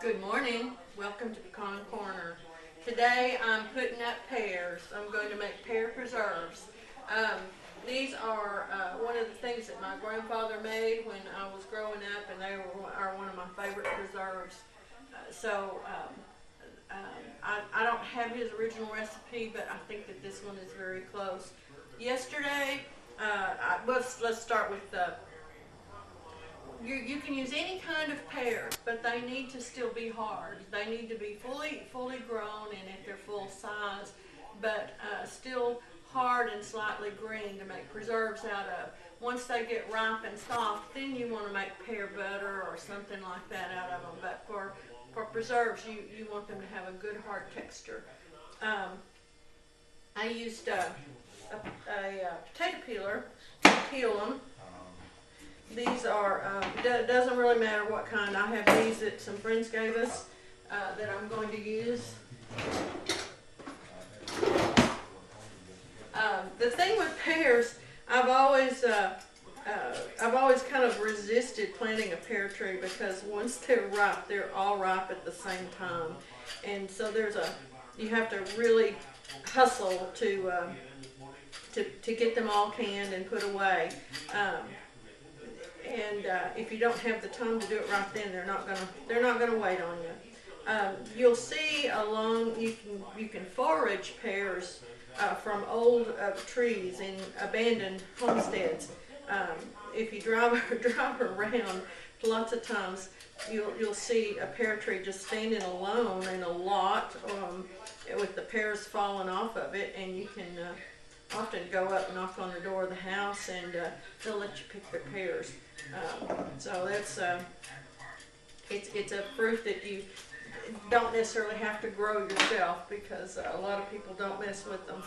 Good morning. Welcome to Pecan Corner. Today I'm putting up pears. I'm going to make pear preserves. These are one of the things that my grandfather made when I was growing up, and they are one of my favorite preserves. I don't have his original recipe, but I think that this one is very close. Yesterday, let's start with you can use any kind of pears, but they need to still be hard. They need to be fully grown and at their full size, but still hard and slightly green to make preserves out of. Once they get ripe and soft, then you want to make pear butter or something like that out of them. But for preserves, you want them to have a good hard texture. I used a potato peeler to peel them. These are, doesn't really matter what kind. I have these that some friends gave us that I'm going to use. The thing with pears, I've always kind of resisted planting a pear tree because once they're ripe, they're all ripe at the same time. And so you have to really hustle to get them all canned and put away. If you don't have the time to do it right then, they're not gonna wait on you. You'll see you can forage pears from old trees in abandoned homesteads. If you drive around, lots of times you'll see a pear tree just standing alone in a lot with the pears falling off of it, and you can often go up and knock on the door of the house, and they'll let you pick their pears. So that's it's a fruit that you don't necessarily have to grow yourself because a lot of people don't mess with them.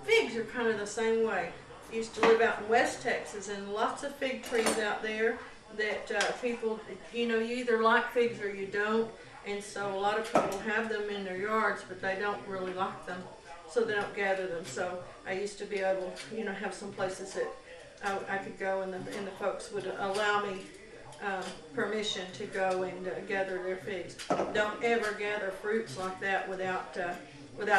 Figs are kind of the same way. I used to live out in West Texas, and lots of fig trees out there that people, you either like figs or you don't, and so a lot of people have them in their yards, but they don't really like them, so they don't gather them. So I used to be able, have some places that I could go, and the folks would allow me permission to go and gather their figs. Don't ever gather fruits like that without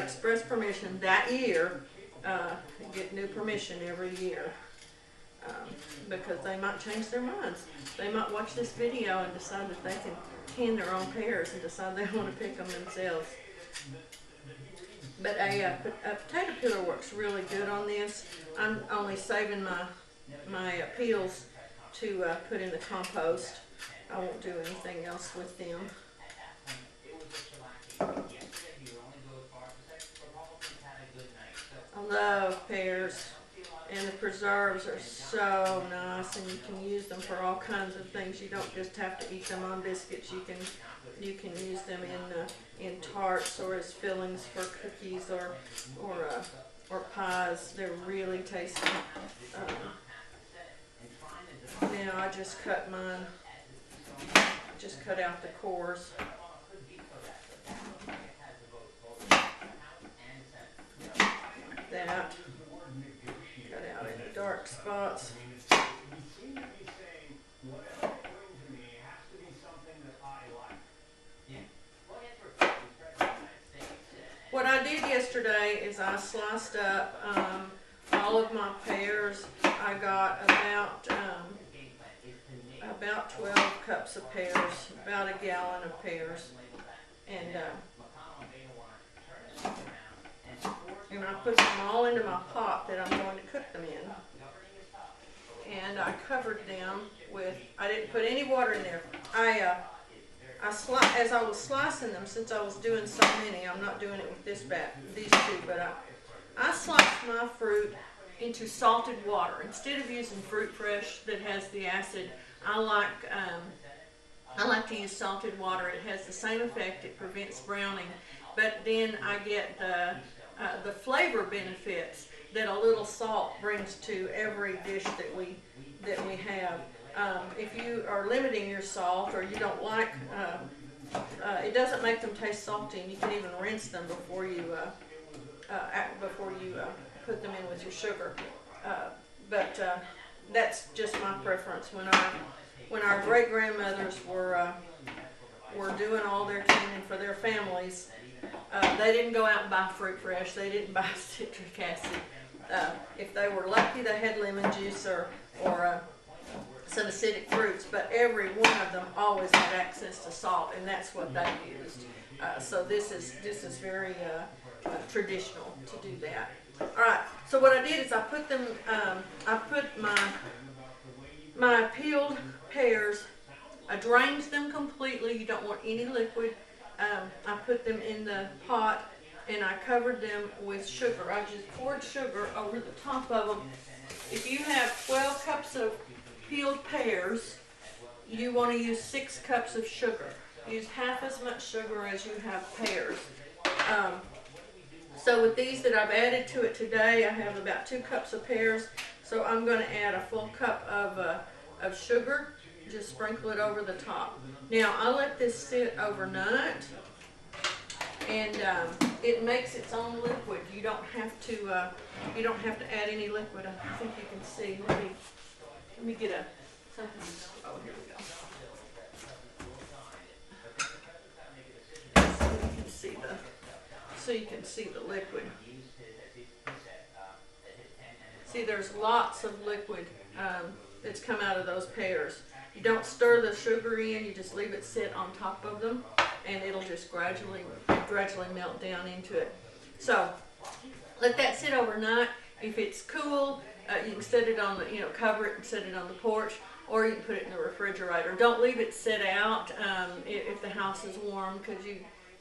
express permission that year. Get new permission every year because they might change their minds. They might watch this video and decide that they can can their own pears and decide they want to pick them themselves. But a potato peeler works really good on this. I'm only saving my peels to put in the compost. I won't do anything else with them. I love pears, and the preserves are so nice, and you can use them for all kinds of things. You don't just have to eat them on biscuits. You can use them in tarts or as fillings for cookies or pies. They're really tasty. Now I just cut mine. Just cut out the cores. That. Cut out any dark spots. What I did yesterday is I sliced up all of my pears. I got about 12 cups of pears, about a gallon of pears, and I put them all into my pot that I'm going to cook them in. And I covered them with, I didn't put any water in there. As I was slicing them, since I was doing so many, I'm not doing it with these two, but I sliced my fruit into salted water. Instead of using fruit fresh that has the acid, I like to use salted water. It has the same effect. It prevents browning, but then I get the flavor benefits that a little salt brings to every dish that we have. If you are limiting your salt, or you don't like, it doesn't make them taste salty, and you can even rinse them before you put them in with your sugar. But that's just my preference. When our great grandmothers were were doing all their canning for their families, they didn't go out and buy fruit fresh. They didn't buy citric acid. If they were lucky, they had lemon juice or some acidic fruits, but every one of them always had access to salt, and that's what they used. So this is very traditional to do that. All right. So what I did is I put them. I put my peeled pears. I drained them completely. You don't want any liquid. I put them in the pot and I covered them with sugar. I just poured sugar over the top of them. If you have 12 cups of peeled pears, you want to use 6 cups of sugar. Use half as much sugar as you have pears. So with these that I've added to it today, I have about 2 cups of pears. So I'm going to add a full cup of sugar. Just sprinkle it over the top. Now I let this sit overnight, and it makes its own liquid. You don't have to add any liquid. I think you can see. Let me get a something. Oh, here we go. So you can see the liquid. See, there's lots of liquid that's come out of those pears. You don't stir the sugar in, you just leave it sit on top of them, and it'll just gradually melt down into it. So let that sit overnight. If it's cool, you can set it on the, cover it and set it on the porch, or you can put it in the refrigerator. Don't leave it sit out if the house is warm, because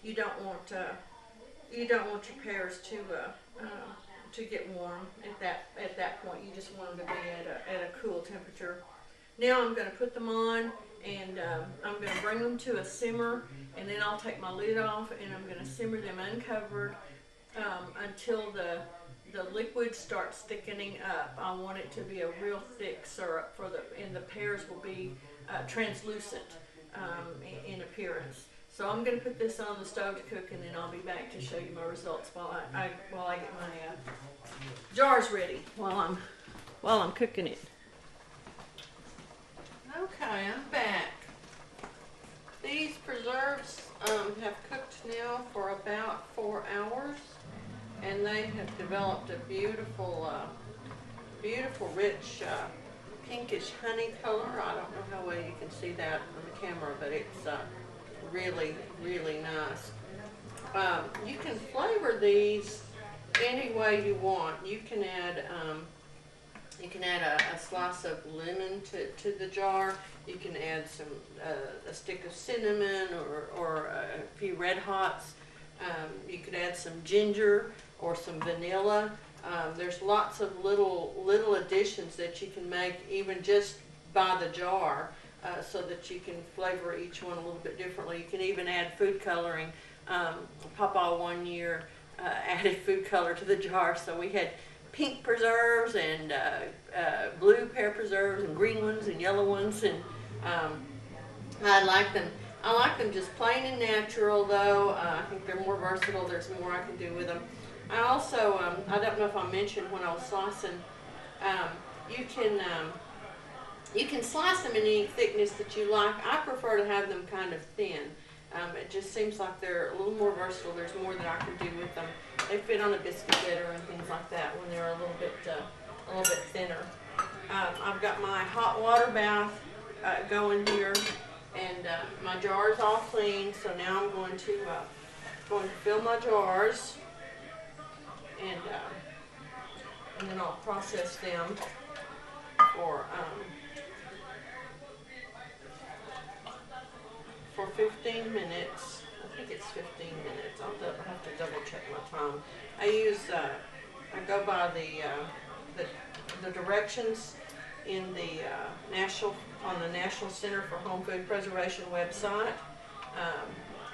you don't want your pears to get warm at that point. You just want them to be at a cool temperature. Now I'm going to put them on, and I'm going to bring them to a simmer, and then I'll take my lid off, and I'm going to simmer them uncovered until the liquid starts thickening up. I want it to be a real thick syrup and the pears will be translucent in appearance. So I'm going to put this on the stove to cook, and then I'll be back to show you my results while I get my jars ready while I'm cooking it. Okay, I'm back. These preserves have cooked now for about 4 hours, and they have developed a beautiful, rich, pinkish honey color. I don't know how well you can see that on the camera, but it's really, really nice. You can flavor these any way you want. You can add a slice of lemon to the jar. You can add a stick of cinnamon or a few Red Hots. You could add some ginger or some vanilla. There's lots of little additions that you can make even just by the jar, so that you can flavor each one a little bit differently. You can even add food coloring. Papa one year added food color to the jar, so we had pink preserves and blue pear preserves and green ones and yellow ones, and I like them. I like them just plain and natural, though. I think they're more versatile. There's more I can do with them. I also, I don't know if I mentioned when I was slicing, you can slice them in any thickness that you like. I prefer to have them kind of thin. It just seems like they're a little more versatile. There's more that I can do with them. They fit on a biscuit batter and things like that when they're a little bit thinner. I've got my hot water bath going here, and my jar is all clean. So now I'm going to fill my jars, and then I'll process them for 15 minutes. I think it's 15 minutes. I'll have to double check my time. I go by the directions in the National Center for Home Food Preservation website,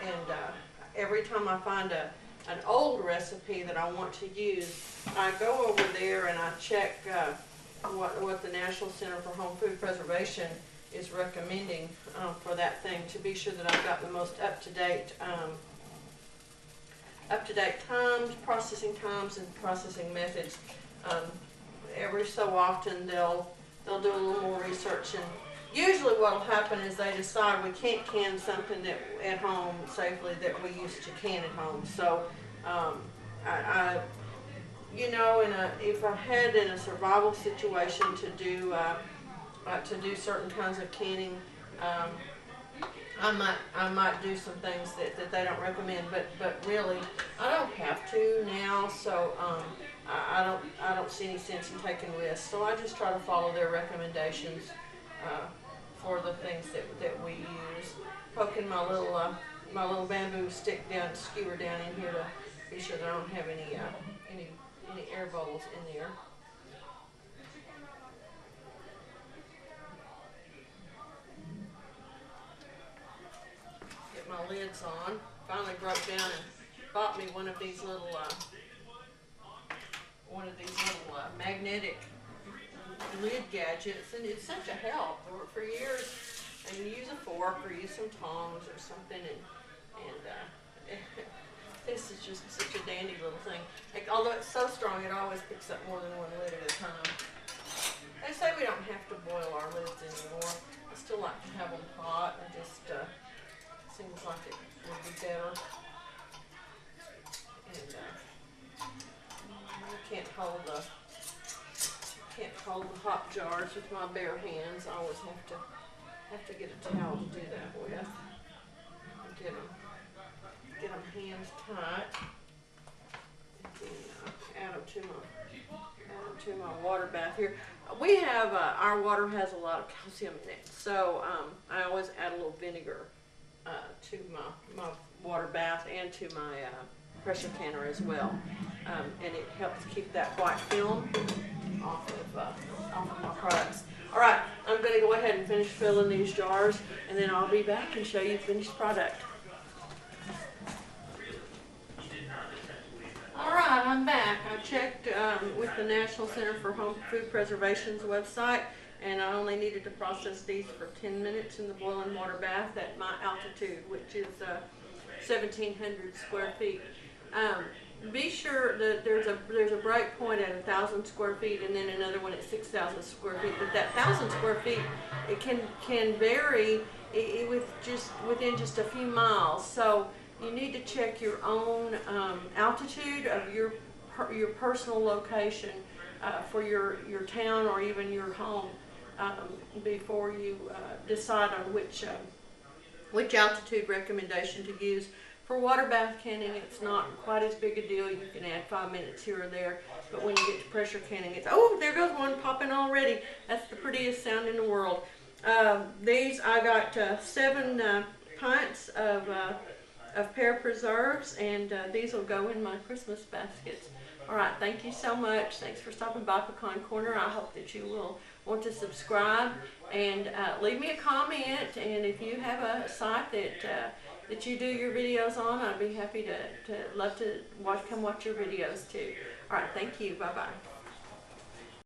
and every time I find an old recipe that I want to use, I go over there and I check what the National Center for Home Food Preservation is recommending for that thing, to be sure that I've got the most up-to-date processing times and processing methods. Every so often they'll do a little more research and usually what'll happen is they decide we can't can something that at home safely that we used to can at home. So, I you know, if I had in a survival situation to do certain kinds of canning, I might do some things that they don't recommend, but really I don't have to now, so I don't see any sense in taking risks. So I just try to follow their recommendations for the things that we use. Poking my little bamboo stick skewer down in here to be sure that I don't have any air bubbles in there. Get my lids on. Finally broke down and bought me one of these little magnetic lid gadgets, and it's such a help. For years, I can use a fork or use some tongs or something, and this is just such a dandy little thing. Like, although it's so strong, it always picks up more than one lid at a time. They say we don't have to boil our lids anymore. I still like to have them hot. It just seems like it would be better. And I can't hold the hot jars with my bare hands. I always have to get a towel to do that with. And get them hands tight. And then add them to my water bath here. We have our water has a lot of calcium in it, so I always add a little vinegar to my water bath and to my pressure canner as well, and it helps keep that white film off of my products. All right, I'm going to go ahead and finish filling these jars, and then I'll be back and show you the finished product. All right, I'm back. I checked with the National Center for Home Food Preservation's website, and I only needed to process these for 10 minutes in the boiling water bath at my altitude, which is 1,700 square feet. Be sure that there's a break point at 1,000 square feet, and then another one at 6,000 square feet. But that 1,000 square feet, it can vary within just a few miles. So you need to check your own altitude of your personal location for your town or even your home before you decide on which altitude recommendation to use. For water bath canning, it's not quite as big a deal. You can add 5 minutes here or there, but when you get to pressure canning, it's, oh, there goes one popping already. That's the prettiest sound in the world. These, I got 7 pints of pear preserves, and these will go in my Christmas baskets. All right, thank you so much. Thanks for stopping by Pecan Corner. I hope that you will want to subscribe and leave me a comment. And if you have a site that you do your videos on, I'd be happy to love to come watch your videos too. All right, thank you. Bye-bye.